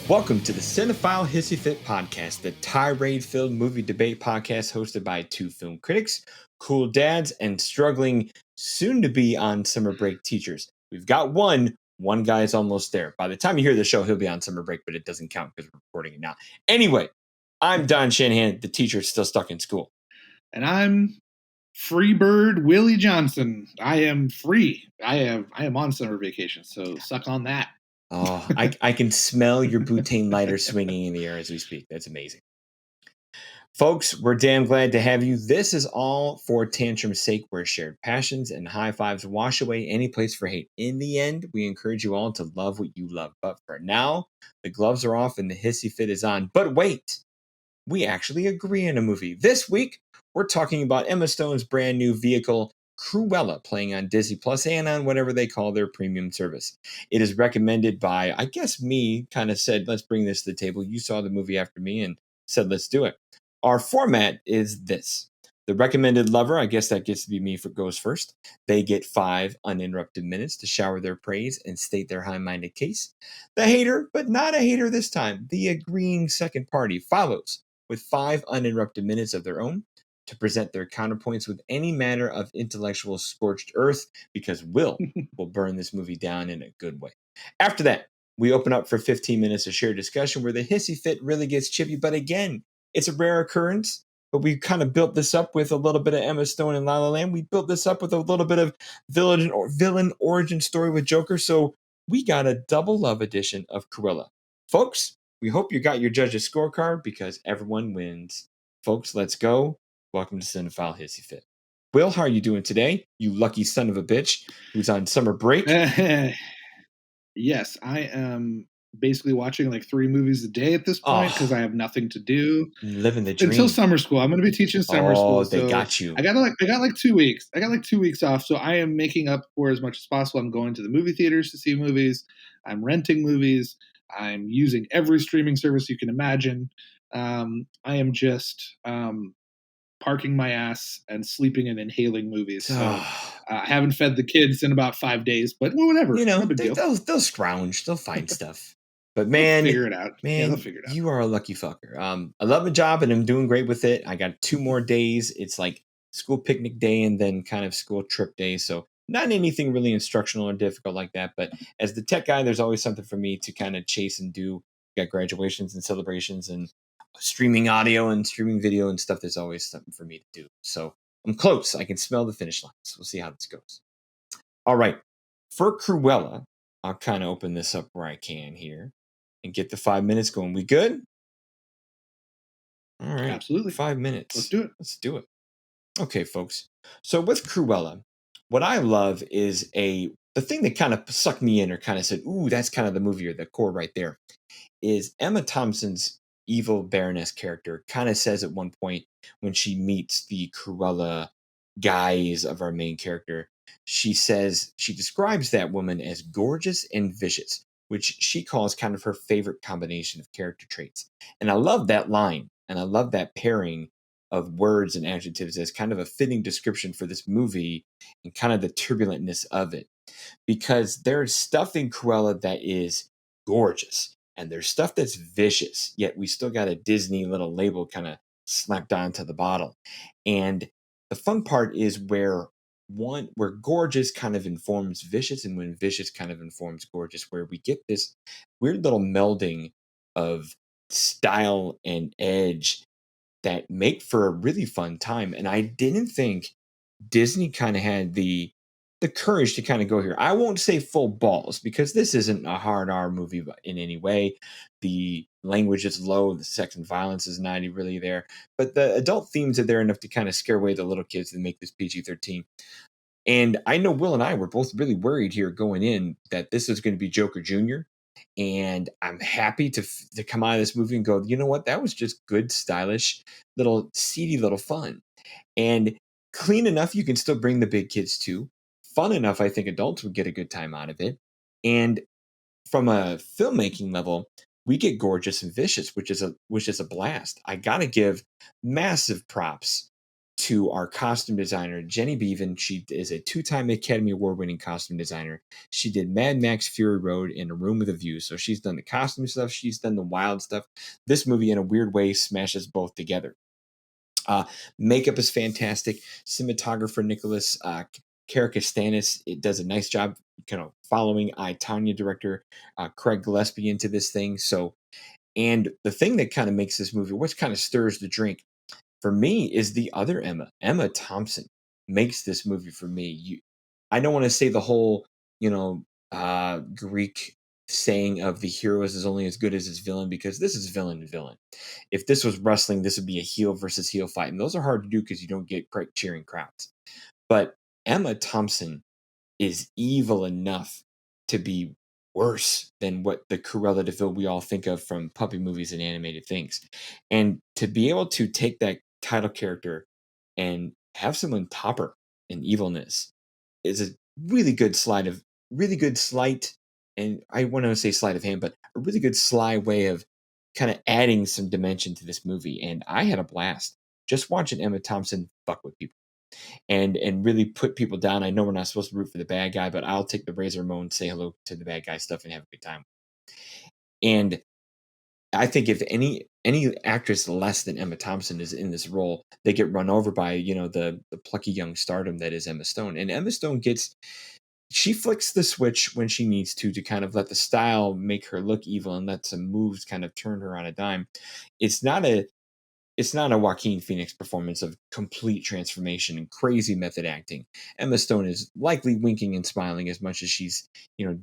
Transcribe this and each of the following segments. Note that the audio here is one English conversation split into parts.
Welcome to the Cinephile Hissy podcast, the tirade-filled movie debate podcast hosted by two film critics, cool dads, and struggling, soon-to-be on summer break teachers. We've got one guy is almost there. By the time you hear the show, he'll be on summer break, but it doesn't count because we're recording it now. Anyway, I'm Don Shanahan, the teacher still stuck in school. And I'm Freebird Willie Johnson. I am free. I am on summer vacation, so suck on that. Oh, I can smell your butane lighter swinging in the air as we speak. That's amazing. Folks, we're damn glad to have you. This is all for tantrum's sake, where shared passions and high fives wash away any place for hate. In the end, we encourage you all to love what you love. But for now, the gloves are off and the hissy fit is on. But wait, we actually agree on a movie. This week, we're talking about Emma Stone's brand new vehicle, Cruella, playing on Disney Plus and on whatever they call their premium service. It is recommended by, I guess, me, kind of said, let's bring this to the table. You saw the movie after me and said, let's do it. Our format is this. The recommended lover, I guess that gets to be me for goes first. They get 5 uninterrupted minutes to shower their praise and state their high-minded case. The hater, but not a hater this time, the agreeing second party, follows with 5 uninterrupted minutes of their own to present their counterpoints with any manner of intellectual scorched earth, because will burn this movie down in a good way. After that, we open up for 15 minutes of shared discussion where the hissy fit really gets chippy, but again, it's a rare occurrence. But we kind of built this up with a little bit of Emma Stone and La La Land. We built this up with a little bit of villain origin story with Joker. So we got a double love edition of Cruella. Folks, we hope you got your judge's scorecard because everyone wins. Folks, let's go. Welcome to Cinephile Hissy Fit. Will, how are you doing today? You lucky son of a bitch who's on summer break. Yes, I am basically watching like 3 movies a day at this point because I have nothing to do. Living the dream. Until summer school. I'm going to be teaching summer school. They so got you. I got like 2 weeks. I got like 2 weeks off. So I am making up for as much as possible. I'm going to the movie theaters to see movies. I'm renting movies. I'm using every streaming service you can imagine. I am just parking my ass and sleeping and inhaling movies. So I haven't fed the kids in about 5 days, but whatever. You know, no big deal. They'll scrounge. They'll find stuff. But man, they'll figure it out. Man, they'll figure it out. You are a lucky fucker. I love my job and I'm doing great with it. I got 2 more days. It's like school picnic day and then kind of school trip day. So not anything really instructional or difficult like that. But as the tech guy, there's always something for me to kind of chase and do. Got graduations and celebrations and streaming audio and streaming video and stuff. There's always something for me to do. So I'm close. I can smell the finish line. So we'll see how this goes. All right. For Cruella, I'll kind of open this up where I can here and get the 5 minutes going. We good? All right. Absolutely. 5 minutes. Let's do it. Okay, folks. So with Cruella, what I love is the thing that kind of sucked me in or kind of said, ooh, that's kind of the movie or the core right there, is Emma Thompson's evil Baroness character kind of says at one point when she meets the Cruella guise of our main character, she describes that woman as gorgeous and vicious, which she calls kind of her favorite combination of character traits. And I love that line, and I love that pairing of words and adjectives as kind of a fitting description for this movie and kind of the turbulentness of it. Because there's stuff in Cruella that is gorgeous, and there's stuff that's vicious, yet we still got a Disney little label kind of slapped onto the bottle. And the fun part is where gorgeous kind of informs vicious, and when vicious kind of informs gorgeous, where we get this weird little melding of style and edge that make for a really fun time. And I didn't think Disney kind of had the courage to kind of go here. I won't say full balls because this isn't a hard R movie in any way. The language is low, the sex and violence is not really there, but the adult themes are there enough to kind of scare away the little kids and make this PG-13. And I know Will and I were both really worried here going in that this was going to be Joker Jr. And I'm happy to come out of this movie and go, you know what? That was just good, stylish, little seedy little fun. And clean enough, you can still bring the big kids too. Fun enough, I think adults would get a good time out of it. And from a filmmaking level, we get gorgeous and vicious, which is a blast. I gotta give massive props to our costume designer, Jenny Beavan. She is a 2-time Academy Award winning costume designer. She did Mad Max Fury Road and A Room with a View. So she's done the costume stuff, she's done the wild stuff. This movie, in a weird way, smashes both together. Uh, Makeup is fantastic. Cinematographer Nicholas Karakastanis, it does a nice job kind of following I, Tanya director Craig Gillespie into this thing. So, and the thing that kind of makes this movie, what kind of stirs the drink for me, is the other Emma. Emma Thompson makes this movie for me. I don't want to say the whole, Greek saying of the hero is only as good as his villain, because this is villain to villain. If this was wrestling, this would be a heel versus heel fight, and those are hard to do because you don't get cheering crowds. But Emma Thompson is evil enough to be worse than what the Cruella de Vil we all think of from puppy movies and animated things. And to be able to take that title character and have someone top her in evilness is a really good sleight, and I want to say sleight of hand, but a really good sly way of kind of adding some dimension to this movie. And I had a blast just watching Emma Thompson fuck with people and really put people down. I know we're not supposed to root for the bad guy, but I'll take the Razor Ramon, say hello to the bad guy stuff, and have a good time. And I think if any actress less than Emma Thompson is in this role, they get run over by the plucky young stardom that is Emma Stone. And Emma Stone she flicks the switch when she needs to kind of let the style make her look evil and let some moves kind of turn her on a dime. It's not a Joaquin Phoenix performance of complete transformation and crazy method acting. Emma Stone is likely winking and smiling as much as she's,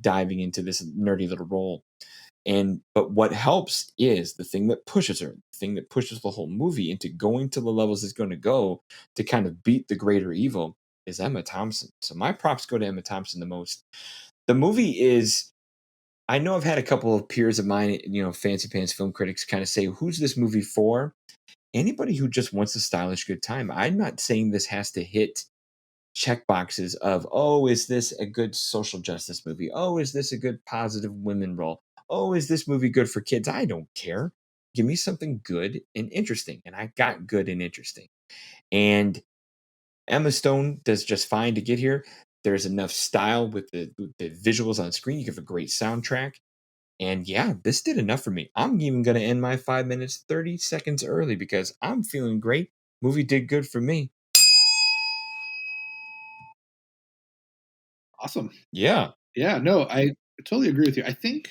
diving into this nerdy little role. But what helps is the thing that pushes her, the thing that pushes the whole movie into going to the levels it's going to go to kind of beat the greater evil, is Emma Thompson. So my props go to Emma Thompson the most. The movie is, I know I've had a couple of peers of mine, fancy pants film critics kind of say, who's this movie for? Anybody who just wants a stylish good time. I'm not saying this has to hit check boxes of, oh, is this a good social justice movie? Oh, is this a good positive women role? Oh, is this movie good for kids? I don't care. Give me something good and interesting. And I got good and interesting. And Emma Stone does just fine to get here. There's enough style with the visuals on screen. You have a great soundtrack. And yeah, this did enough for me. I'm even going to end my 5 minutes, 30 seconds early because I'm feeling great. Movie did good for me. Awesome. Yeah. Yeah, no, I totally agree with you. I think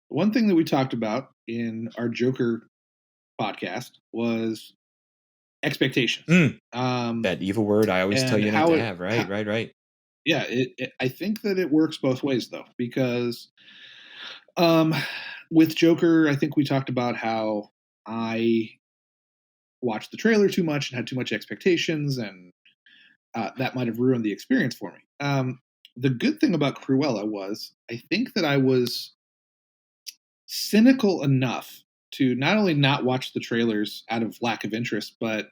one thing that we talked about in our Joker podcast was expectations. That evil word I always tell And you not how to it, have. Right. yeah, I think that it works both ways though, because um, with Joker, I think we talked about how I watched the trailer too much and had too much expectations, and that might have ruined the experience for me. The good thing about Cruella was I think that I was cynical enough to not only not watch the trailers out of lack of interest, but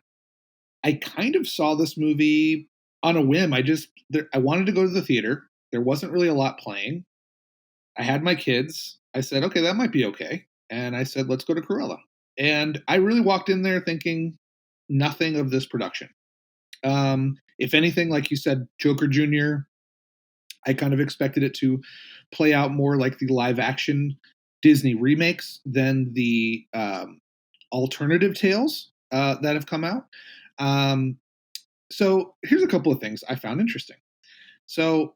I kind of saw this movie on a whim. I wanted to go to the theater. There wasn't really a lot playing. I had my kids. I said, okay, that might be okay. And I said, let's go to Cruella. And I really walked in there thinking nothing of this production. If anything, like you said, Joker Jr., I kind of expected it to play out more like the live action Disney remakes than the alternative tales that have come out. So here's a couple of things I found interesting. So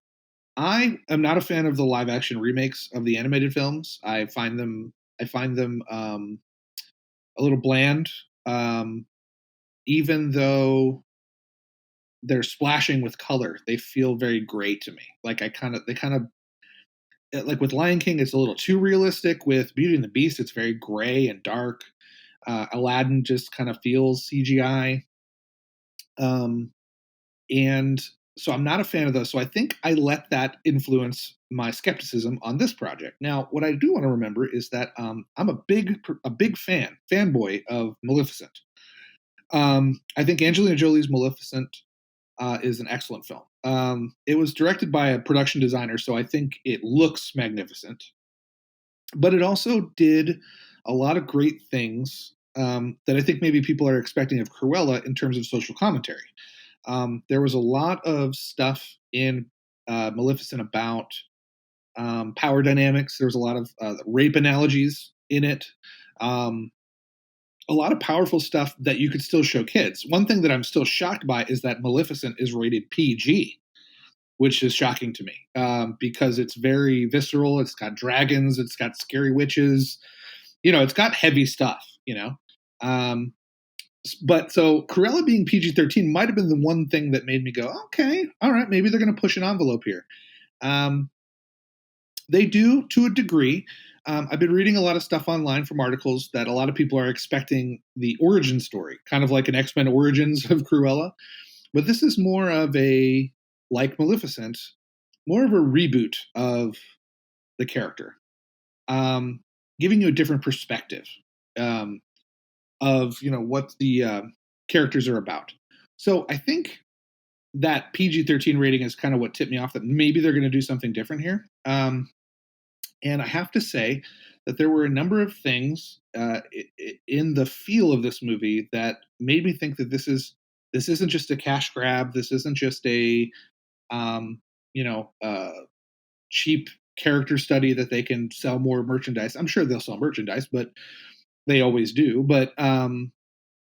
I am not a fan of the live action remakes of the animated films. I find them a little bland, even though they're splashing with color. They feel very gray to me. Like they kind of like with Lion King, it's a little too realistic. With Beauty and the Beast, it's very gray and dark. Aladdin just kind of feels CGI. Um, and so I'm not a fan of those. So I think I let that influence my skepticism on this project. Now, what I do want to remember is that I'm a big fanboy of Maleficent. I think Angelina Jolie's Maleficent is an excellent film. It was directed by a production designer, so I think it looks magnificent. But it also did a lot of great things that I think maybe people are expecting of Cruella in terms of social commentary. There was a lot of stuff in Maleficent about power dynamics. There was a lot of rape analogies in it. Um, a lot of powerful stuff that you could still show kids. One thing that I'm still shocked by is that Maleficent is rated PG, which is shocking to me because it's very visceral. It's got dragons. It's got scary witches. It's got heavy stuff. Um, but so Cruella being PG-13 might have been the one thing that made me go, okay, all right, maybe they're going to push an envelope here. Um, they do to a degree. I've been reading a lot of stuff online from articles that a lot of people are expecting the origin story, kind of like an X-Men origins of Cruella. But this is more of a, like Maleficent, more of a reboot of the character, um, giving you a different perspective um, of what the characters are about. So I think that PG-13 rating is kind of what tipped me off that maybe they're going to do something different here. And I have to say that there were a number of things in the feel of this movie that made me think that this isn't just a cash grab. This isn't just a um, you know cheap character study that they can sell more merchandise. I'm sure they'll sell merchandise, but they always do. But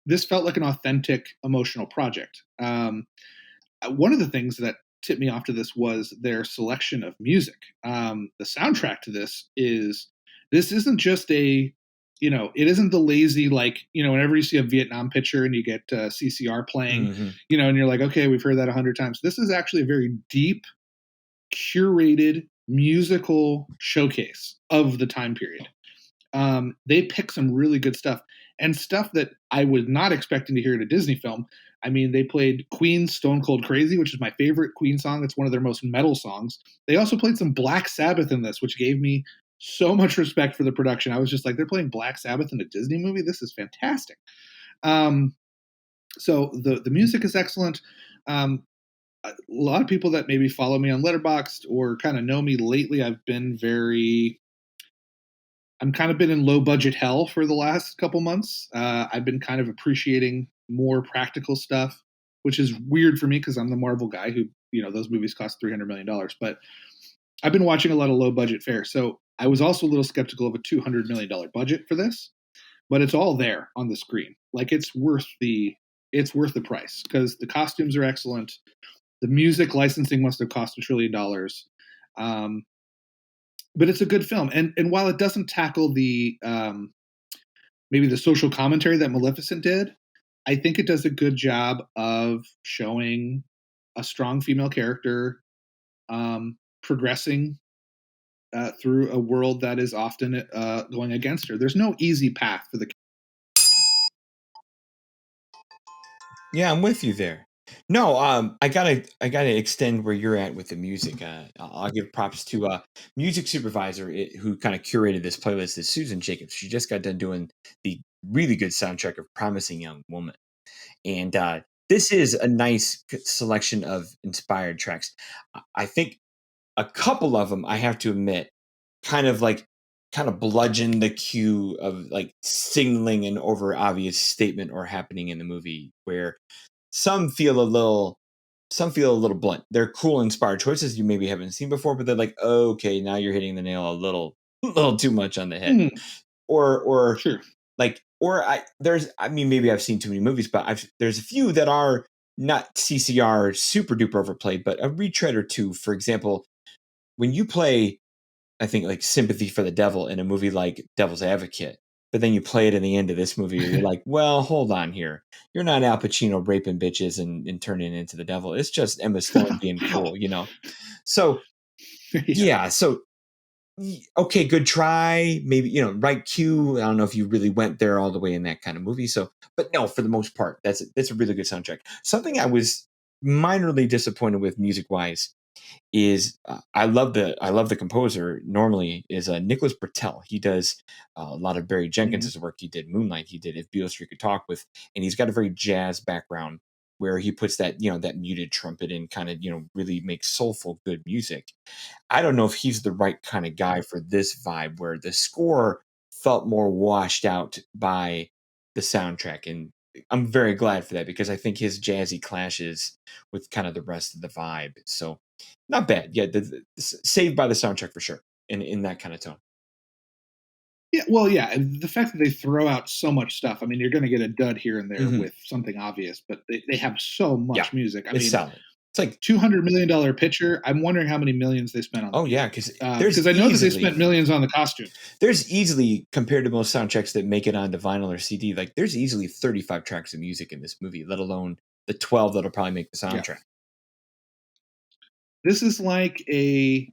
this felt like an authentic emotional project. One of the things that tipped me off to this was their selection of music. The soundtrack to this isn't just it isn't the lazy, like, whenever you see a Vietnam picture and you get CCR playing, Mm-hmm. and you're like, okay, we've heard that 100 times. This is actually a very deep, curated musical showcase of the time period. They pick some really good stuff and stuff that I was not expecting to hear in a Disney film. I mean, they played Queen's Stone Cold Crazy, which is my favorite Queen song. It's one of their most metal songs. They also played some Black Sabbath in this, which gave me so much respect for the production. I was just like, they're playing Black Sabbath in a Disney movie? This is fantastic. Um, so the music is excellent. Um, a lot of people that maybe follow me on Letterboxd or kind of know me lately, I'm kind of been in low budget hell for the last couple months. I've been kind of appreciating more practical stuff, which is weird for me because I'm the Marvel guy who, those movies cost $300 million. But I've been watching a lot of low budget fare. So I was also a little skeptical of a $200 million budget for this, but it's all there on the screen. Like it's worth the price because the costumes are excellent. The music licensing must have cost $1 trillion. Um, but it's a good film, and while it doesn't tackle the maybe the social commentary that Maleficent did, I think it does a good job of showing a strong female character progressing through a world that is often going against her. There's no easy path for the. Yeah, I'm with you there. No, I gotta extend where you're at with the music. I'll give props to music supervisor who kind of curated this playlist is Susan Jacobs. She just got done doing the really good soundtrack of Promising Young Woman, and this is a nice selection of inspired tracks. I think a couple of them, I have to admit, kind of like kind of bludgeon the cue of like signaling an over obvious statement or happening in the movie where some feel a little blunt. They're cool, inspired choices you maybe haven't seen before, but they're like, okay, now you're hitting the nail a little, little too much on the head. Hmm, Or sure. like, or I mean, maybe I've seen too many movies, but there's a few that are not CCR super duper overplayed, but a retread or two. For example, when you play, I think like Sympathy for the Devil in a movie like Devil's Advocate, but then you play it in the end of this movie, you're like, well, hold on here. You're not Al Pacino raping bitches and turning into the devil. It's just Emma Stone being Wow. cool, you know? So Yeah. yeah, so okay, good try. Maybe, right cue. I don't know if you really went there all the way in that kind of movie. So, but no, for the most part, that's a really good soundtrack. Something I was minorly disappointed with music wise is I love the composer normally is Nicholas Bertel. He does a lot of Barry Mhm. Jenkins's work. He did Moonlight. He did If Beale Could Talk with, and he's got a very jazz background where he puts that that muted trumpet in, kind of really makes soulful good music. I don't know if he's the right kind of guy for this vibe where the score felt more washed out by the soundtrack, and I'm very glad for that because I think his jazzy clashes with kind of the rest of the vibe. So not bad. Yeah, saved by the soundtrack for sure in that kind of tone. Yeah, well, yeah, and the fact that they throw out so much stuff. I mean, you're going to get a dud here and there Hmm. with something obvious, but they have so Yeah, much music. I it's mean, solid. It's like, $200 million picture. I'm wondering how many millions they spent on the oh yeah, music, because because I know that they spent millions on the costumes. there's easily, compared to most soundtracks that make it onto vinyl or CD, like there's easily 35 tracks of music in this movie, let alone the 12 that'll probably make the Yeah, soundtrack. this is like a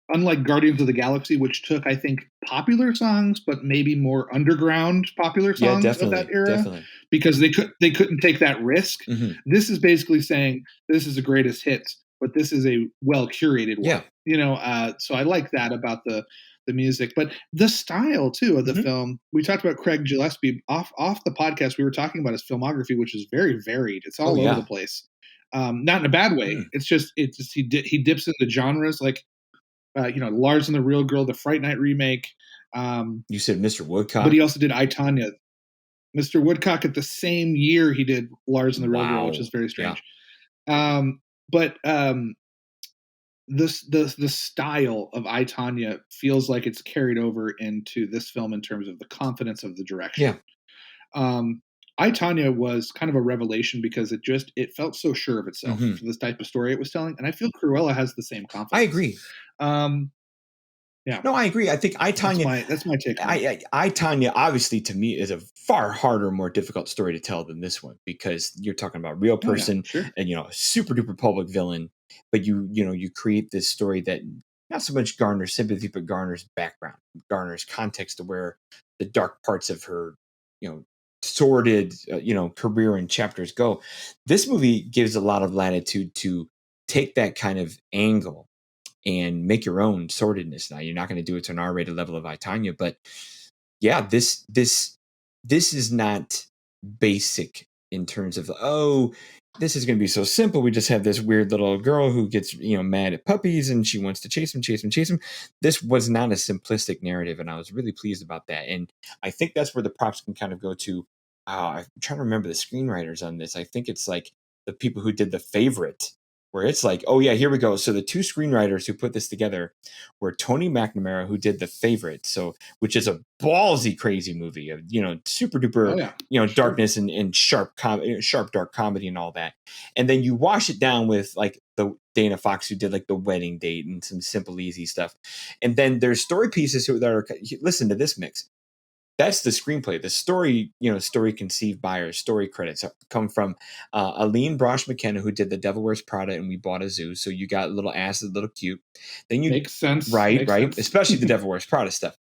unlike Guardians of the Galaxy, which took, I think, popular songs, but maybe more underground popular Yeah, songs of that definitely, era, definitely. because they couldn't take that risk. Hmm. This is basically saying this is the greatest hits, but this is a well curated one. Yeah. So I like that about the music, but the style too of the Hmm. film. We talked about Craig Gillespie off the podcast. We were talking about his filmography, which is very varied. It's Oh all over the yeah. place. Not in a bad way. Mm. It's just he dips into genres like Lars and the Real Girl, the Fright Night remake. You said Mr. But Woodcock. he also did I, Tonya. Mr. Woodcock at the same year he did Lars and the Real Girl, which is Wow. very Yeah. strange. But the style of I, Tonya feels like it's carried over into this film in terms of the confidence of the direction. Yeah. Um, I, Tonya was kind of a revelation because it felt so sure of itself Hmm. for this type of story it was telling, and I feel Cruella has the same I confidence. agree. Um, yeah, No, I agree. I think that's my take on it. I Tanya obviously to me is a far harder, more difficult story to tell than this one because you're talking about a real Oh yeah, person sure. and a super duper public villain, but you create this story that not so much garners sympathy, but garners background, garners context to where the dark parts of her, you know, sordid, career and chapters go. This movie gives a lot of latitude to take that kind of angle and make your own sordidness. Now you're not going to do it to an R-rated level of I, Tanya, but yeah, this is not basic in terms of, oh, this is going to be so simple. We just have this weird little girl who gets mad at puppies and she wants to chase him, chase him, chase him. This was not a simplistic narrative, and I was really pleased about that. And I think that's where the props can kind of go to. I'm trying to remember the screenwriters on this. I think it's like the people who did The Favorite, where it's like, oh yeah, here we go. So the two screenwriters who put this together were Tony McNamara, who did The Favorite, so which is a ballsy, crazy movie of super Oh duper yeah, sure. darkness and sharp dark comedy and all that, and then you wash it down with like the Dana Fox who did like The Wedding Date and some simple easy stuff, and then there's story pieces that are listen to this mix. That's the screenplay. The story, story conceived by or story credits come from Aline Brosh McKenna, who did The Devil Wears Prada and We Bought a Zoo. So you got little acid, little cute. Then you, Makes sense. right, Makes right, sense. especially The Devil Wears Prada stuff.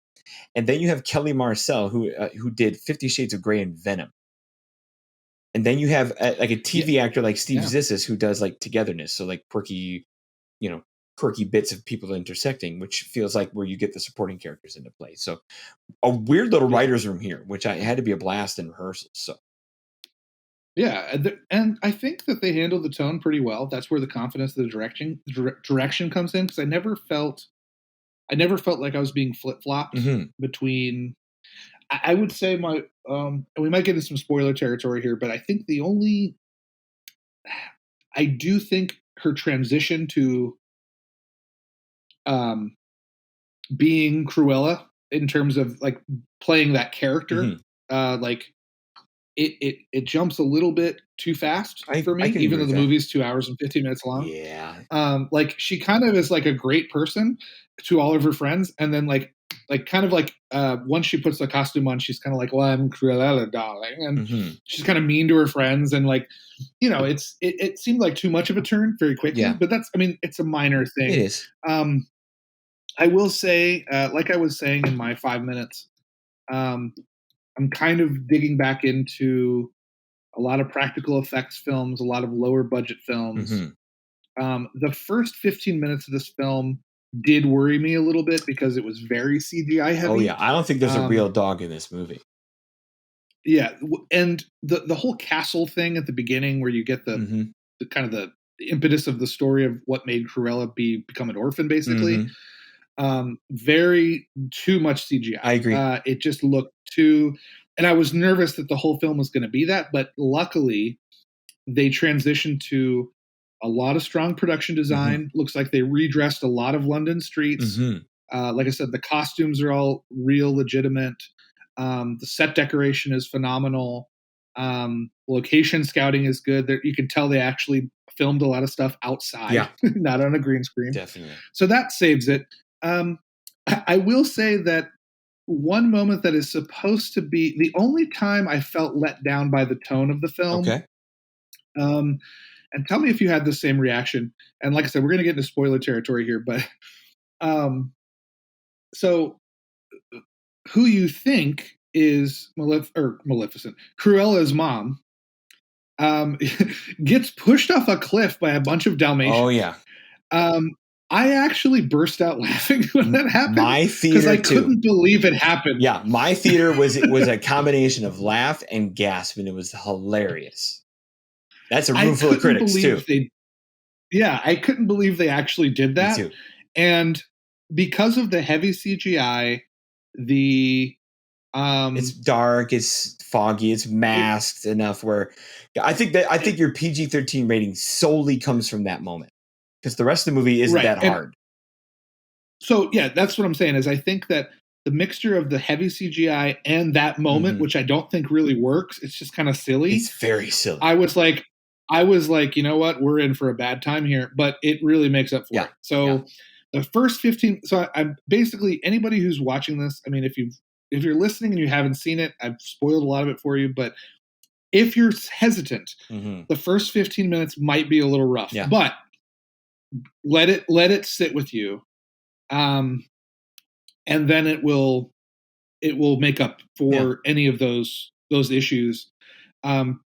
And then you have Kelly Marcel, who did 50 Shades of Grey and Venom. And then you have like a Yeah, TV actor like Steve yeah, Zissou, who does like Togetherness, so like you know, quirky bits of people intersecting, which feels like where you get the supporting characters into play. So a weird little yeah, writer's room here, which I had to be a blast in rehearsals. So yeah. And I think that they handled the tone pretty well. That's where the confidence of the direction comes in because I never felt like I was being flip flopped mhm. between. I would say and we might get into some spoiler territory here, but I think I do think her transition to um, being Cruella in terms of like playing that character, Mhm. like it jumps a little bit too fast for I me, can even agree though with the that. movie's 2 hours and 15 minutes long. Yeah. Like she kind of is like a great person to all of her friends, and then like kind of like once she puts the costume on, she's kind of like, "Well, I'm Cruella, darling," and Mhm. she's kind of mean to her friends, and like it seemed like too much of a turn very quickly. Yeah, But I mean, it's a minor it thing. is. Um, I will say, like I was saying in my 5 minutes, um, I'm kind of digging back into a lot of practical effects films, a lot of lower budget films. Mhm. The first 15 minutes of this film did worry me a little bit because it was very CGI Oh yeah, heavy. I don't think there's a Um, real dog in this movie. yeah, and the whole castle thing at the beginning, where you get Mhm. the kind of the impetus of the story of what made Cruella become an orphan, basically. Mhm. Very too much I CGI. agree. It just looked too. and I was nervous that the whole film was going to be that, but luckily they transitioned to a lot of strong production design. Looks like they redressed a lot of London streets. Like I said, the costumes are all real, legitimate. The set decoration is phenomenal. Location scouting is good. You can tell they actually filmed a lot of stuff outside, not on a green screen. Definitely. So that saves it. I will say that one moment that is supposed to be the only time I felt let down by the tone of the film. Okay. And tell me if you had the same reaction. And like I said, we're going to get into spoiler territory here, but so who you think is Maleficent, Cruella's mom, gets pushed off a cliff by a bunch of Dalmatians. Oh yeah. I actually burst out laughing when that happened. My theater because I couldn't believe it happened. Yeah, my theater was a combination of laugh and gasp, and it was hilarious. That's a room full of critics too. I couldn't believe they actually did that. Me too. And because of the heavy CGI, it's dark, it's foggy, it's masked enough where I think your PG-13 rating solely comes from that moment. Because the rest of the movie isn't that hard. So yeah, that's what I'm saying is I think that the mixture of the heavy CGI and that moment, which I don't think really works, it's just kind of silly. It's very silly. I was like, you know what, we're in for a bad time here, but it really makes up for it. So the first 15. So I'm basically anybody who's watching this. I mean, if you're listening and you haven't seen it, I've spoiled a lot of it for you. But if you're hesitant, the first 15 minutes might be a little rough. But let it sit with you, and then it will make up for any of those issues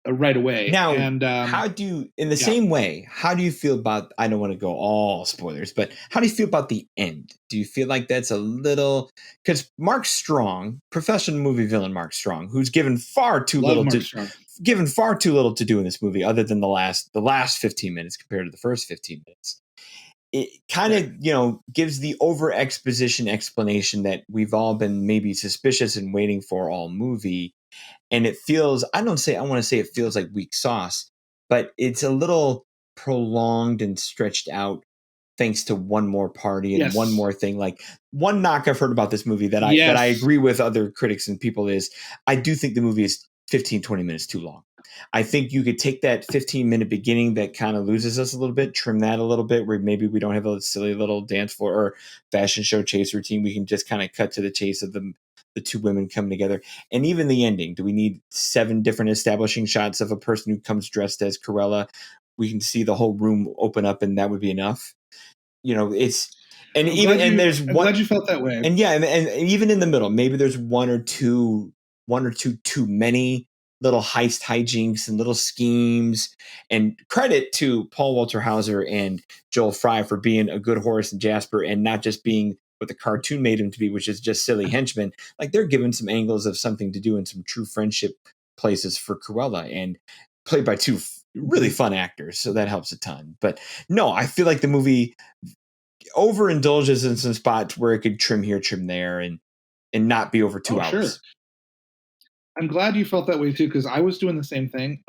right away. Now, and how do you, in the same way, how do you feel about? I don't want to go all spoilers, but how do you feel about the end? Do you feel like that's a little because Mark Strong, professional movie villain Mark Strong, who's given far too little to do in this movie, other than the last 15 minutes compared to the first 15 minutes. It kind of, gives the over exposition explanation that we've all been maybe suspicious and waiting for all movie. And it feels, I want to say it feels like weak sauce, but it's a little prolonged and stretched out thanks to one more party and one more thing. Like one knock I've heard about this movie that I agree with other critics and people is I do think the movie is 15, 20 minutes too long. I think you could take that 15-minute beginning that kind of loses us a little bit, trim that a little bit where maybe we don't have a silly little dance floor or fashion show chase routine. We can just kind of cut to the chase of the two women coming together. And even the ending, do we need 7 different establishing shots of a person who comes dressed as Cruella? We can see the whole room open up and that would be enough. It's, and I'm even, and there's I'm one, glad you felt that way. And and even in the middle, maybe there's one or two too many little heist hijinks and little schemes. And credit to Paul Walter Hauser and Joel Fry for being a good Horace and Jasper and not just being what the cartoon made him to be, which is just silly henchmen. Like they're given some angles of something to do and some true friendship places for Cruella and played by 2 really fun actors. So that helps a ton. But no, I feel like the movie overindulges in some spots where it could trim here, trim there, and not be over 2 hours. Sure. I'm glad you felt that way too, because I was doing the same thing.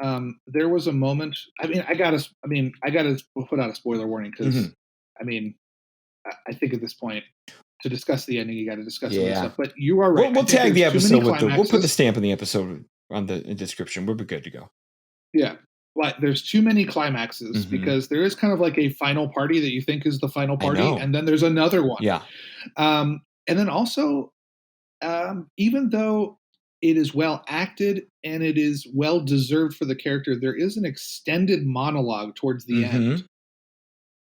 There was a moment. I gotta put out a spoiler warning because, I think at this point to discuss the ending, you got to discuss some of the stuff. But you are right. We'll tag the episode we'll put the stamp in the episode on the description. We'll be good to go. Yeah. But there's too many climaxes because there is kind of like a final party that you think is the final party, and then there's another one. Yeah. And then also, even though it is well acted and it is well deserved for the character, there is an extended monologue towards the end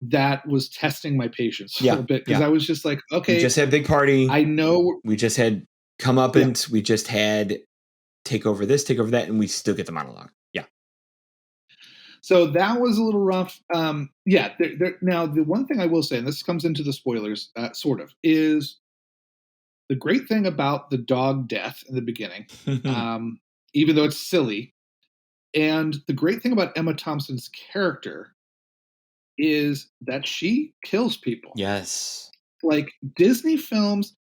that was testing my patience a little bit because I was just like, okay, we just had a big party. I know we just had comeuppance. We just had take over this, take over that, and we still get the monologue. Yeah. So that was a little rough. Now, the one thing I will say, and this comes into the spoilers, sort of, is the great thing about the dog death in the beginning, even though it's silly, and the great thing about Emma Thompson's character is that she kills people. Yes. Like Disney films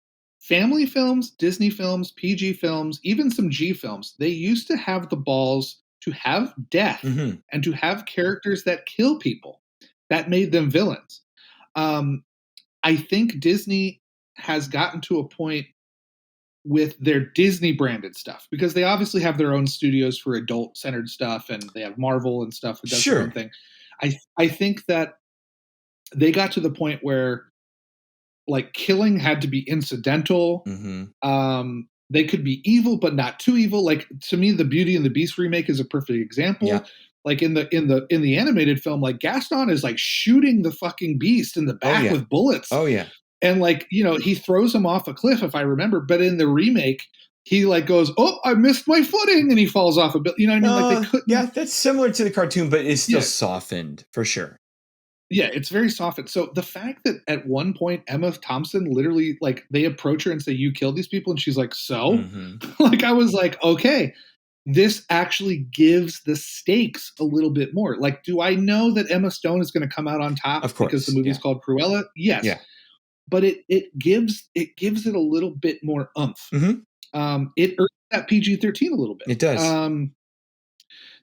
family films, Disney films, PG films, even some G films, they used to have the balls to have death Mhm. and to have characters that kill people. That made them villains. Um, I think Disney has gotten to a point with their Disney branded stuff because they obviously have their own studios for adult centered stuff and they have Marvel and stuff that does their own Sure. thing. I think that they got to the point where like killing had to be incidental. Mhm. They could be evil, but not too evil. Like to me, the Beauty and the Beast remake is a perfect example. Yeah. Like in the animated film, like Gaston is like shooting the fucking beast in the Oh, back yeah. with bullets, Oh, yeah. and like he throws him off a cliff, if I remember. But in the remake, he like goes, "Oh, I missed my footing," and he falls off a bit. You know what I mean? Like they Yeah, couldn't. that's similar to the cartoon, but it's still Yeah, softened for sure. yeah, it's very softened. So the fact that at one point Emma Thompson literally like they approach her and say, "You killed these people," and she's like, "So," Mhm. like I was like, okay, this actually gives the stakes a little bit more. Like, do I know that Emma Stone is going to come out on top Of because the course. movie's Yeah. called Cruella? Yes, Yeah. but it gives it a little bit more umph. Mhm. It earns that PG-13 a little bit. It does.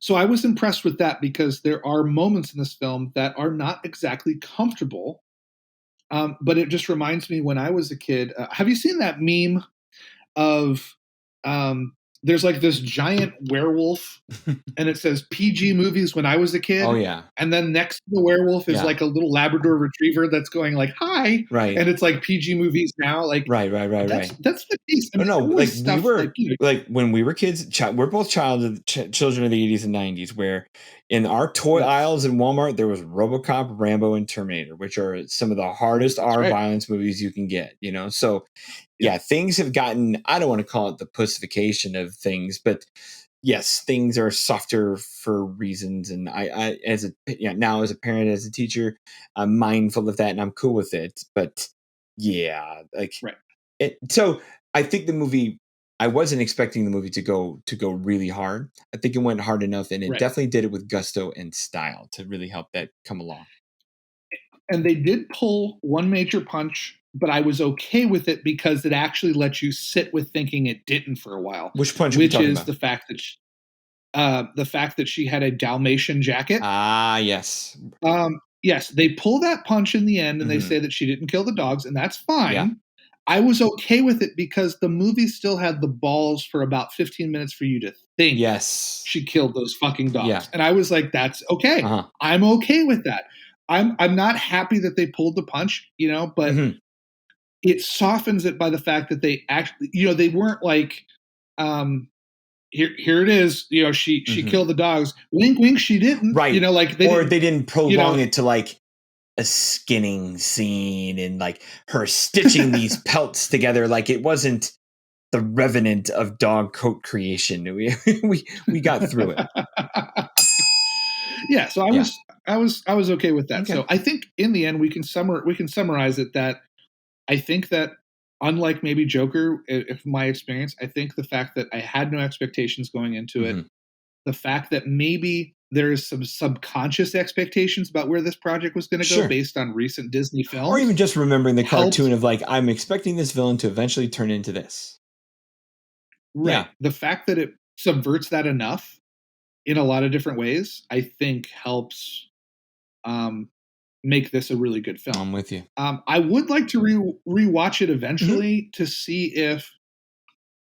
So I was impressed with that because there are moments in this film that are not exactly comfortable. But it just reminds me when I was a kid. Have you seen that meme of there's like this giant werewolf and it says PG movies when I was a Oh, kid. yeah. And then next to the werewolf is Yeah. like a little Labrador retriever that's going like, hi. Right. And it's like PG movies now. Like Right, right, right, that's right. that's the case. I Oh, mean, no, there like, was we stuff like, were like, when we were kids, we're both children of the '80s and '90s, where in our toy yes, aisles in Walmart, there was RoboCop, Rambo, and Terminator, which are some of the hardest that's R right. violence movies you can get, So, Yeah, yeah, things have gotten, I don't want to call it the pussification of things, but yes, things are softer for reasons. And now as a parent, as a teacher, I'm mindful of that and I'm cool with it. But yeah, like, right. so I think the movie. I wasn't expecting the movie to go really hard. I think it went hard enough, and it Right. definitely did it with gusto and style to really help that come along. And they did pull one major punch, but I was okay with it because it actually let you sit with thinking it didn't for a while, Which punch are we which talking is about? the fact that she had a Dalmatian jacket. Ah, yes. Yes, they pull that punch in the end and they Hmm. say that she didn't kill the dogs, and that's Yeah. fine. I was okay with it because the movie still had the balls for about 15 minutes for you to think Yes. she killed those fucking Yeah. dogs. And I was like, that's okay. Uh-huh. I'm okay with that. I'm not happy that they pulled the punch, but Hmm. it softens it by the fact that they actually, they weren't like, um, here it is, she Hmm. killed the dogs. Wink, wink, she didn't. Right. Like they Or didn't. they didn't You prolong know, it to like a skinning scene and like her stitching these pelts together. Like it wasn't the revenant of dog coat creation. We got through it. yeah. So I Yeah. was I was I was okay with that. So Okay. I think in the end we can summarize it that I think that unlike maybe Joker, if my experience, I think the fact that I had no expectations going into it, Hmm. the fact that maybe there is some subconscious expectations about where this project was going to go Sure. based on recent Disney Or films even just remembering the helped. cartoon of like, I'm expecting this villain to eventually turn into this. Right. Yeah, The fact that it subverts that enough in a lot of different ways, I think helps um, make this a really good film. I'm with you. I would like to rewatch it Hmm. eventually to see if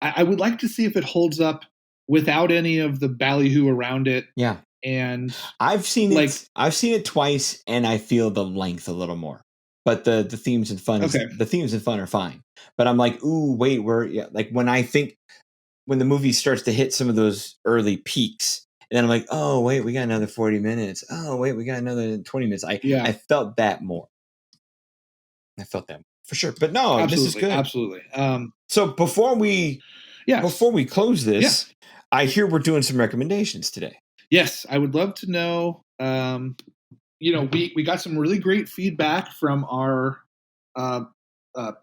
I would like to see if it holds up without any of the ballyhoo around it. Yeah. And I've seen like, it. I've seen it twice, and I feel the length a little more. But okay, the themes and fun are fine. But I'm like, ooh, wait, yeah, like when the movie starts to hit some of those early peaks, and then I'm like, oh wait, we got another 40 minutes. Oh wait, we got another 20 minutes. I yeah, felt that more. I felt that for sure. But no, this is absolutely, good. absolutely. So before Yes, we close this, yes, I hear we're doing some recommendations today. yes. I would love to know. We got some really great feedback from our uh,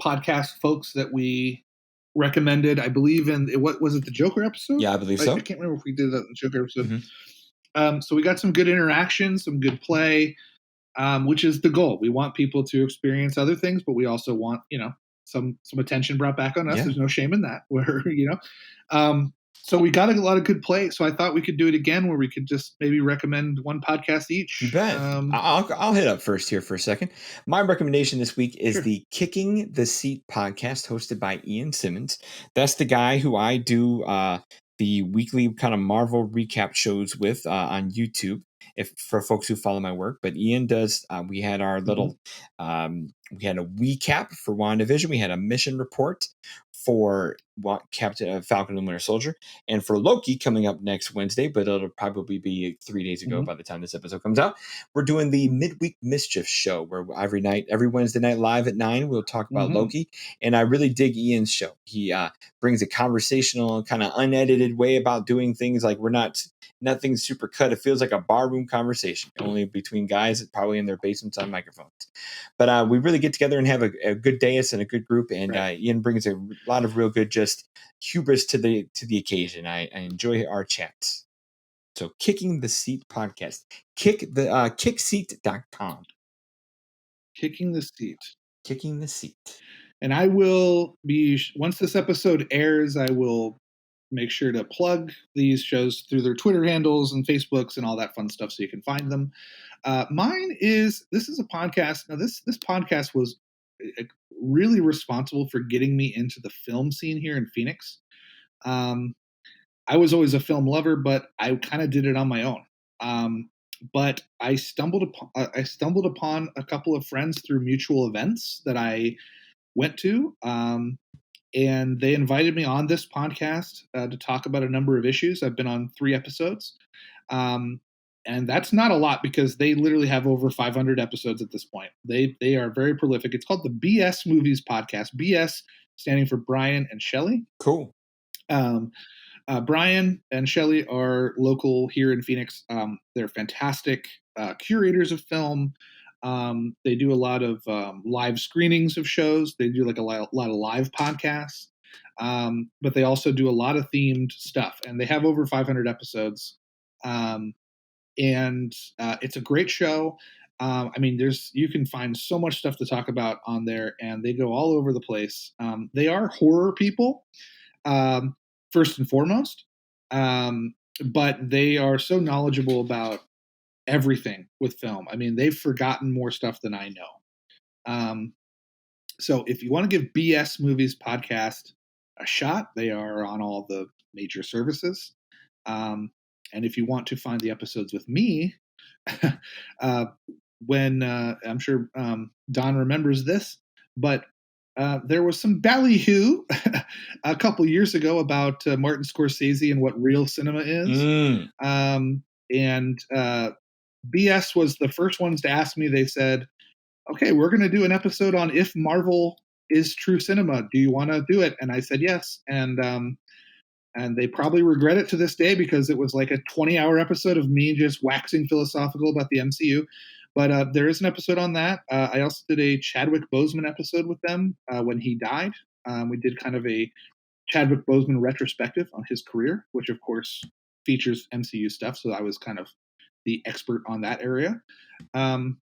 podcast folks that we recommended. I believe in what was it, the Joker episode? Yeah, I believe I so. can't remember if we did that in the Joker episode. Hmm. So we got some good interaction, some good play, which is the goal. We want people to experience other things, but we also want some attention brought back on us. Yeah. There's no shame in that. Where so we got a lot of good play. So I thought we could do it again, where we could just maybe recommend one podcast You each. bet. I'll hit up first here for a second. My recommendation this week is Sure. the Kicking the Seat podcast hosted by Ian Simmons. That's the guy who I do the weekly kind of Marvel recap shows with on YouTube. If for folks who follow my work, but Ian does. We had our little, we had a recap for WandaVision. We had a mission report for Captain Falcon and Winter Soldier, and for Loki coming up next Wednesday, but it'll probably be 3 days ago by the time this episode comes out. We're doing the Midweek Mischief show, where every Wednesday night live at 9, we'll talk about Loki. And I really dig Ian's show. He brings a conversational, kind of unedited way about doing things. Like nothing super cut. It feels like a barroom conversation, only between guys probably in their basements on microphones. But we really get together and have a good dais and a good group. And Ian brings a lot of real good just hubris to the occasion. I enjoy our chats. So Kicking the Seat podcast. Kickseat.com. Kicking the Seat. Kicking the Seat. And I will be, once this episode airs, I will make sure to plug these shows through their Twitter handles and Facebooks and all that fun stuff so you can find them. Mine is, this is a podcast. Now, this podcast was really responsible for getting me into the film scene here in Phoenix. I was always a film lover, but I kind of did it on my own. But I stumbled upon a couple of friends through mutual events that I went to, and they invited me on this podcast to talk about a number of issues. I've been on 3 episodes, and that's not a lot because they literally have over 500 episodes at this point. They are very prolific. It's called the BS Movies Podcast. BS standing for Brian and Shelley. Cool. Brian and Shelley are local here in Phoenix. They're fantastic curators of film. They do a lot of live screenings of shows. They do like a lot of live podcasts, but they also do a lot of themed stuff. And they have over 500 episodes. And it's a great show. I mean, you can find so much stuff to talk about on there, and they go all over the place. They are horror people. First and foremost, but they are so knowledgeable about everything with film. I mean, they've forgotten more stuff than I know. So if you want to give BS Movies Podcast a shot, they are on all the major services. And if you want to find the episodes with me, when I'm sure Don remembers this, but there was some ballyhoo a couple years ago about Martin Scorsese and what real cinema is. And BS was the first ones to ask me. They said, okay, we're going to do an episode on if Marvel is true cinema. Do you want to do it? And I said yes. And they probably regret it to this day because it was like a 20-hour episode of me just waxing philosophical about the MCU. But there is an episode on that. I also did a Chadwick Boseman episode with them when he died. We did kind of a Chadwick Boseman retrospective on his career, which of course features MCU stuff. So I was kind of the expert on that area. And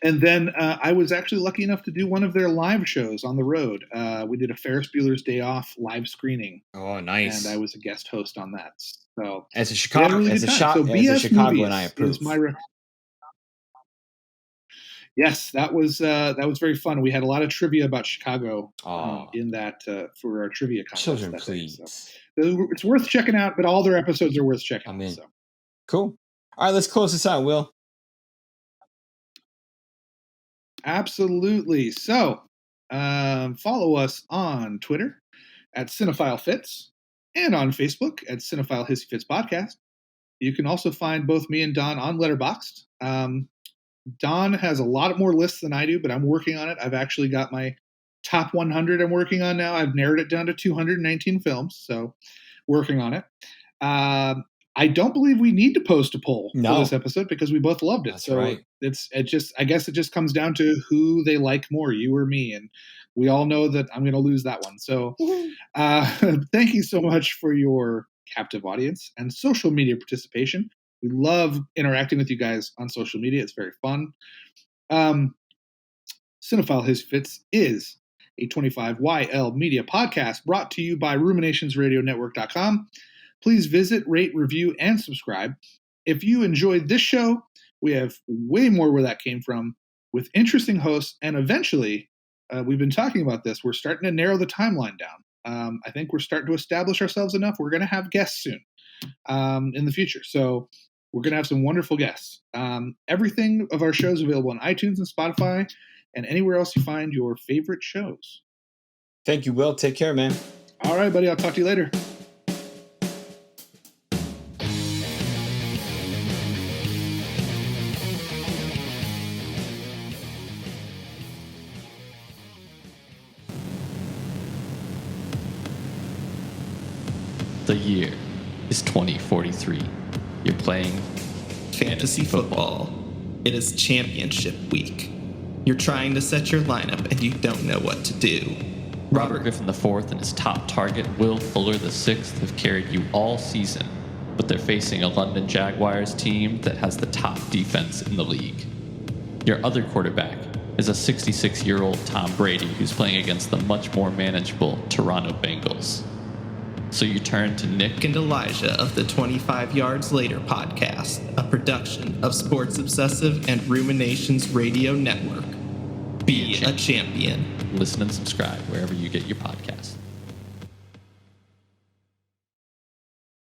then I was actually lucky enough to do one of their live shows on the road. We did a Ferris Bueller's Day Off live screening. Oh, nice! And I was a guest host on that. So as a Chicago, really as a Chicagoan, I approve. Yes, that was very fun. We had a lot of trivia about Chicago in that for our trivia contest. Children, please. So it's worth checking out, but all their episodes are worth checking out. So. Cool. All right, let's close this out, Will. Absolutely. So follow us on Twitter at Cinephile Fits and on Facebook at Cinephile Hissy Fits Podcast. You can also find both me and Don on Letterboxd. Don has a lot more lists than I do, but I'm working on it. I've actually got my top 100 I'm working on now. I've narrowed it down to 219 films, so working on it. I don't believe we need to post a poll for this episode because we both loved it. That's so right. I guess it just comes down to who they like more, you or me. And we all know that I'm going to lose that one. So thank you so much for your captive audience and social media participation. We love interacting with you guys on social media. It's very fun. Cinephile His Fits is a 25YL media podcast brought to you by ruminationsradionetwork.com. Please visit, rate, review, and subscribe. If you enjoyed this show, we have way more where that came from with interesting hosts, and eventually, we've been talking about this, we're starting to narrow the timeline down. I think we're starting to establish ourselves enough. We're going to have guests soon in the future. So we're going to have some wonderful guests. Everything of our shows available on iTunes and Spotify and anywhere else you find your favorite shows. Thank you, Will. Take care, man. All right, buddy. I'll talk to you later. The year is 2043. You're playing fantasy football. It is championship week. You're trying to set your lineup and you don't know what to do. Robert Griffin IV and his top target, Will Fuller VI, have carried you all season, but they're facing a London Jaguars team that has the top defense in the league. Your other quarterback is a 66-year-old Tom Brady who's playing against the much more manageable Toronto Bengals. So you turn to Nick and Elijah of the 25 Yards Later podcast, a production of Sports Obsessive and Ruminations Radio Network. Be a champion. Listen and subscribe wherever you get your podcasts.